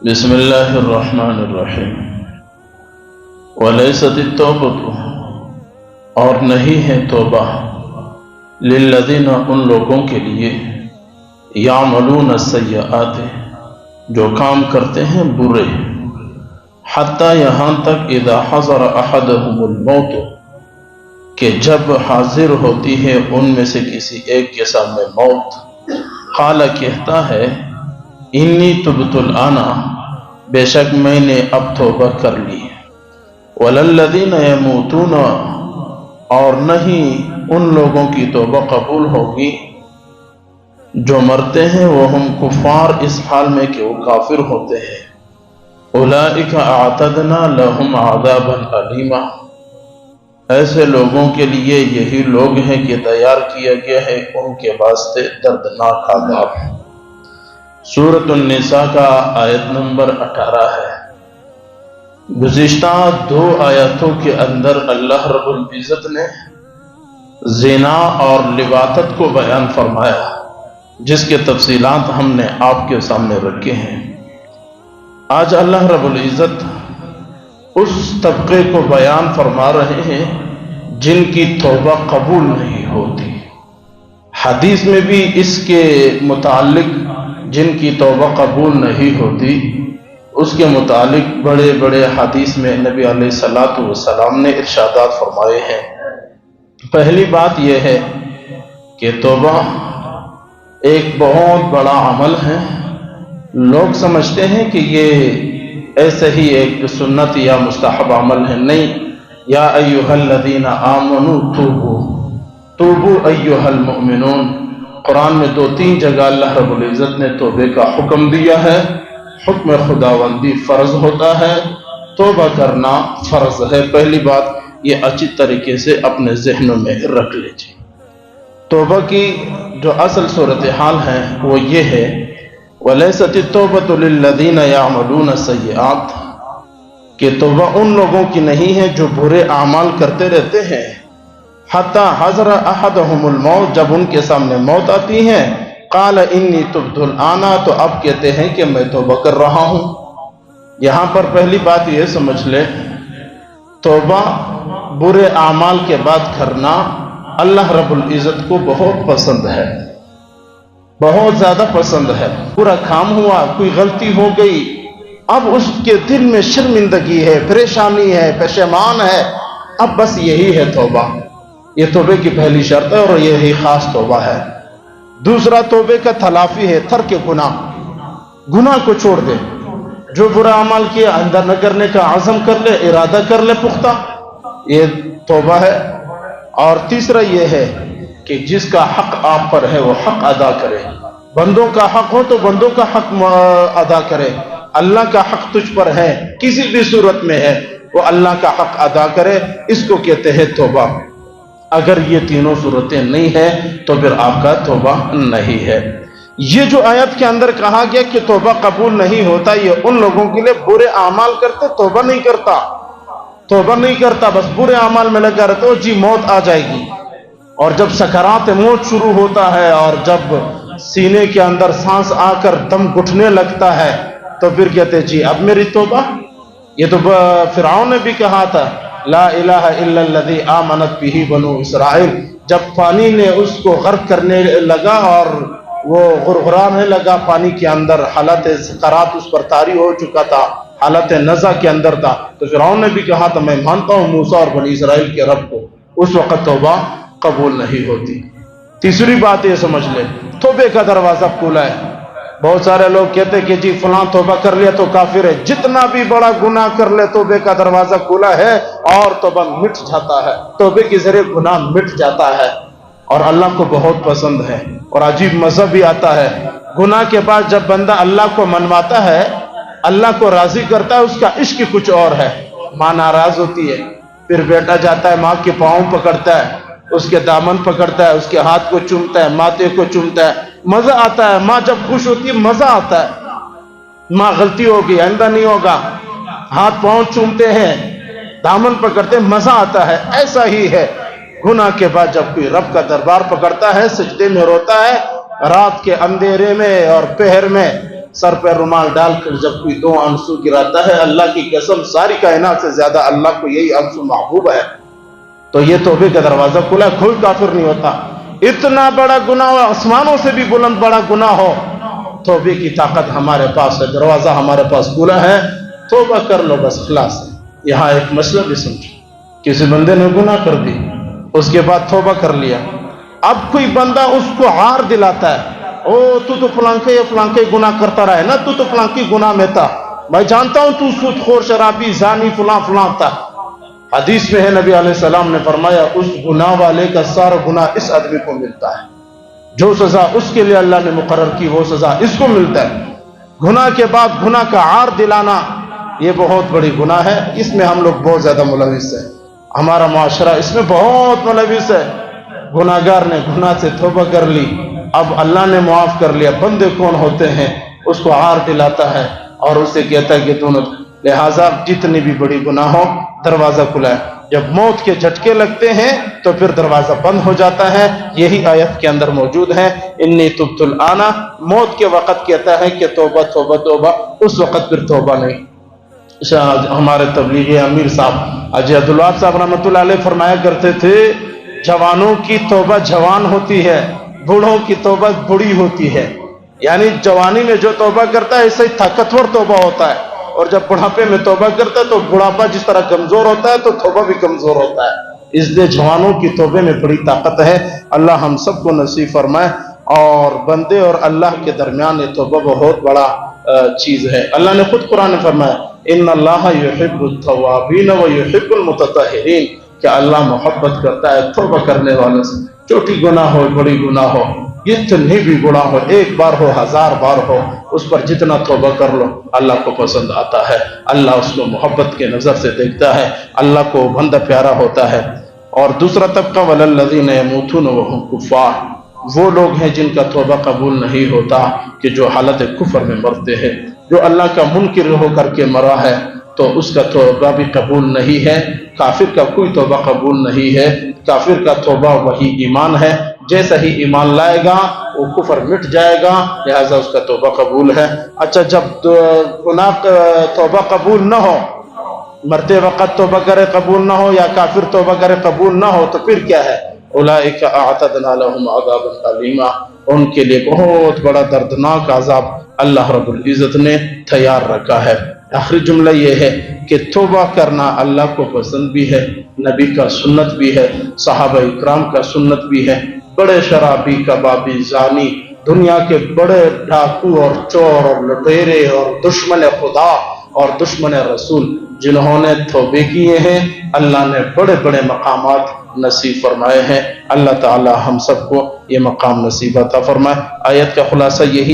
بسم اللہ الرحمن الرحیم۔ وَلَيْسَتِ التَّوْبَةُ، اور نہیں ہے توبہ، لِلَّذِينَ، ان لوگوں کے لیے، يَعْمَلُونَ السَّيِّئَاتِ، جو کام کرتے ہیں برے، حتیٰ یہاں تک اذا حضر احدهم الموت، کہ جب حاضر ہوتی ہے ان میں سے کسی ایک کے سامنے موت، قال، کہتا ہے، انی تبت الآن، بے شک میں نے اب توبہ کر لی، وَلَلَّذِينَ يَمُوتُونَ، اور نہیں ان لوگوں کی توبہ قبول ہوگی جو مرتے ہیں وہم کفار، اس حال میں کہ وہ کافر ہوتے ہیں، اولئک اعتدنا لہم عذابا الیما، ایسے لوگوں کے لیے یہی لوگ ہیں کہ تیار کیا گیا ہے ان کے واسطے دردناک عذاب۔ سورۃ النساء کا آیت نمبر 18 ہے۔ گزشتہ 2 آیاتوں کے اندر اللہ رب العزت نے زنا اور لواطت کو بیان فرمایا، جس کے تفصیلات ہم نے آپ کے سامنے رکھے ہیں۔ آج اللہ رب العزت اس طبقے کو بیان فرما رہے ہیں جن کی توبہ قبول نہیں ہوتی۔ حدیث میں بھی اس کے متعلق، جن کی توبہ قبول نہیں ہوتی، اس کے متعلق بڑے بڑے حدیث میں نبی علیہ السلام نے ارشادات فرمائے ہیں۔ پہلی بات یہ ہے کہ توبہ ایک بہت بڑا عمل ہے۔ لوگ سمجھتے ہیں کہ یہ ایسے ہی ایک سنت یا مستحب عمل ہے، نہیں۔ یا ایھا الذین آمنوا توبوا، توبوا ایھا المؤمنون، قرآن میں 2-3 جگہ اللہ رب العزت نے توبے کا حکم دیا ہے۔ حکم خداوندی فرض ہوتا ہے، توبہ کرنا فرض ہے۔ پہلی بات یہ اچھی طریقے سے اپنے ذہنوں میں رکھ لیجیے۔ توبہ کی جو اصل صورتحال ہے وہ یہ ہے، وَلَيْسَتِ التَّوْبَةُ لِلَّذِينَ يَعْمَلُونَ السَّيِّئَاتِ، کہ توبہ ان لوگوں کی نہیں ہے جو برے اعمال کرتے رہتے ہیں، حَتَّى حَضَرَ أَحَدَهُمُ الْمَوْتُ، جب ان کے سامنے موت آتی ہے، قَالَ إِنِّي تُبْتُ الْآنَ، تو اب کہتے ہیں کہ میں توبہ کر رہا ہوں۔ یہاں پر پہلی بات یہ سمجھ لے، توبہ برے اعمال کے بعد کرنا اللہ رب العزت کو بہت پسند ہے، بہت زیادہ پسند ہے۔ برا کام ہوا، کوئی غلطی ہو گئی، اب اس کے دل میں شرمندگی ہے، پریشانی ہے، پشیمان ہے، اب بس یہی ہے توبہ۔ یہ توبے کی پہلی شرط ہے اور یہی خاص توبہ ہے۔ دوسرا توبے کا تلافی ہے ترک گناہ، گناہ کو چھوڑ دے، جو برا عمل کیا آئندہ نہ کرنے کا عزم کر لے، ارادہ کر لے پختہ، یہ توبہ ہے۔ اور تیسرا یہ ہے کہ جس کا حق آپ پر ہے وہ حق ادا کرے، بندوں کا حق ہو تو بندوں کا حق ادا کرے، اللہ کا حق تجھ پر ہے کسی بھی صورت میں ہے، وہ اللہ کا حق ادا کرے، اس کو کہتے ہیں توبہ۔ اگر یہ تینوں صورتیں نہیں ہیں تو پھر آپ کا توبہ نہیں ہے۔ یہ جو آیت کے اندر کہا گیا کہ توبہ قبول نہیں ہوتا، یہ ان لوگوں کے لیے برے اعمال کرتے توبہ نہیں کرتا، توبہ نہیں کرتا، بس برے اعمال میں لگا رہتا ہو، جی موت آ جائے گی، اور جب سکرات موت شروع ہوتا ہے اور جب سینے کے اندر سانس آ کر دم گھٹنے لگتا ہے تو پھر کہتے جی اب میری توبہ۔ یہ تو فرعون نے بھی کہا تھا، لا الہ الا الذی آمنت بہ بنو اسرائیل، جب پانی نے اس کو غرق کرنے لگا اور وہ غرغرانے لگا پانی کے اندر، حالت سکرات اس پر طاری ہو چکا تھا، حالت نزع کے اندر تھا، تو فرعون نے بھی کہا تھا میں مانتا ہوں موسیٰ اور بنی اسرائیل کے رب کو، اس وقت توبہ قبول نہیں ہوتی۔ تیسری بات یہ سمجھ لے، توبے کا دروازہ کھلا ہے۔ بہت سارے لوگ کہتے کہ جی فلاں توبہ کر لیا تو کافر ہے، جتنا بھی بڑا گناہ کر لے توبے کا دروازہ کھلا ہے اور توبہ مٹ جاتا ہے، توبے کے ذریعے گناہ مٹ جاتا ہے، اور اللہ کو بہت پسند ہے۔ اور عجیب مزہ بھی آتا ہے، گناہ کے بعد جب بندہ اللہ کو منواتا ہے، اللہ کو راضی کرتا ہے، اس کا عشق کچھ اور ہے۔ ماں ناراض ہوتی ہے، پھر بیٹا جاتا ہے ماں کے پاؤں پکڑتا ہے، اس کے دامن پکڑتا ہے، اس کے ہاتھ کو چومتا ہے، ماتھے کو چومتا ہے، مزہ آتا ہے۔ ماں جب خوش ہوتی ہے مزہ آتا ہے، ماں غلطی ہوگی آئندہ نہیں ہوگا، ہاتھ پاؤں چومتے ہیں، دامن پکڑتے ہیں، مزہ آتا ہے۔ ایسا ہی ہے گناہ کے بعد جب کوئی رب کا دربار پکڑتا ہے، سجدے میں روتا ہے، رات کے اندھیرے میں اور پہر میں سر پہ رومال ڈال کر جب کوئی دو آنسو گراتا ہے، اللہ کی قسم ساری کائنات سے زیادہ اللہ کو یہی آنسو محبوب ہے، تو یہ توبے کا دروازہ کھلا ہے، کوئی کافر نہیں ہوتا۔ اتنا بڑا گناہ ہو، آسمانوں سے بھی بلند بڑا گناہ ہو، توبے کی طاقت ہمارے پاس ہے، دروازہ ہمارے پاس کھلا ہے، توبہ کر لو بس، خلاص ہے۔ یہاں ایک مسئلہ بھی سمجھو، کسی بندے نے گناہ کر دی، اس کے بعد توبہ کر لیا، اب کوئی بندہ اس کو عار دلاتا ہے، او تو فلانکے گناہ کرتا رہا ہے نا، تو فلانکی گناہ میں تھا، میں جانتا ہوں تو سود خور شرابی زانی فلاں تھا۔ حدیث میں ہے نبی علیہ السلام نے فرمایا اس گناہ والے کا سارا گناہ اس آدمی کو ملتا ہے، جو سزا اس کے لیے اللہ نے مقرر کی وہ سزا اس کو ملتا ہے۔ گناہ کے بعد گناہ کا عار دلانا یہ بہت بڑی گناہ ہے، اس میں ہم لوگ بہت زیادہ ملوث ہیں، ہمارا معاشرہ اس میں بہت ملوث ہے۔ گناہگار نے گناہ سے توبہ کر لی، اب اللہ نے معاف کر لیا، بندے کون ہوتے ہیں اس کو عار دلاتا ہے اور اسے کہتا ہے کہ تو، لہٰذا جتنی بھی بڑی گناہ ہو دروازہ کھلا ہے، جب موت کے جھٹکے لگتے ہیں تو پھر دروازہ بند ہو جاتا ہے، یہی آیت کے اندر موجود ہے، انی تبت الآن، موت کے وقت کہتا ہے کہ توبہ توبہ توبہ، اس وقت پھر توبہ نہیں۔ ہمارے تبلیغی امیر صاحب حاجی عبدالوہاب صاحب رحمۃ اللہ علیہ فرمایا کرتے تھے، جوانوں کی توبہ جوان ہوتی ہے، بوڑھوں کی توبہ بوڑھی ہوتی ہے، یعنی جوانی میں جو توبہ کرتا ہے اس سے طاقتور توبہ ہوتا ہے، اور جب بڑھاپے میں توبہ کرتا ہے تو بڑھاپا جس طرح کمزور ہوتا ہے تو توبہ بھی کمزور ہوتا ہے، اس لیے جوانوں کی توبے میں بڑی طاقت ہے۔ اللہ ہم سب کو نصیب فرمائے، اور بندے اور اللہ کے درمیان یہ توبہ بہت بڑا چیز ہے۔ اللہ نے خود قرآن میں فرمایا ان اللہ یحب التوابین ویحب المتطہرین، کہ اللہ محبت کرتا ہے توبہ کرنے والوں سے، چھوٹی گناہ ہو بڑی گناہ ہو، جتنی بھی گناہ ہو، ایک بار ہو ہزار بار ہو، اس پر جتنا توبہ کر لو اللہ کو پسند آتا ہے، اللہ اس کو محبت کے نظر سے دیکھتا ہے، اللہ کو بندہ پیارا ہوتا ہے۔ اور دوسرا طبقہ وَلَلَّذِينَ يَمُوتُونَ وَهُمْ كُفَّارٌ، وہ لوگ ہیں جن کا توبہ قبول نہیں ہوتا، کہ جو حالت کفر میں مرتے ہیں، جو اللہ کا منکر ہو کر کے مرا ہے تو اس کا توبہ بھی قبول نہیں ہے۔ کافر کا کوئی توبہ قبول نہیں ہے، کافر کا توبہ وہی ایمان ہے، جیسا ہی ایمان لائے گا وہ کفر مٹ جائے گا، لہذا اس کا توبہ قبول ہے۔ اچھا، جب گناہ توبہ قبول نہ ہو، مرتے وقت توبہ کرے قبول نہ ہو، یا کافر توبہ کرے قبول نہ ہو، تو پھر کیا ہے؟ اولئک اعتدنا لهم عذابا الیما، ان کے لیے بہت بڑا دردناک عذاب اللہ رب العزت نے تیار رکھا ہے۔ آخری جملہ یہ ہے کہ توبہ کرنا اللہ کو پسند بھی ہے، نبی کا سنت بھی ہے، صحابہ اکرام کا سنت بھی ہے۔ بڑے شرابی، کبابی، زانی، دنیا کے بڑے ڈاکو اور چور اور لٹیرے اور دشمن خدا اور دشمن رسول جنہوں نے توبے کیے ہیں، اللہ نے بڑے بڑے مقامات نصیب فرمائے ہیں۔ اللہ تعالی ہم سب کو یہ مقام نصیب عطا فرمائے۔ آیت کا خلاصہ یہی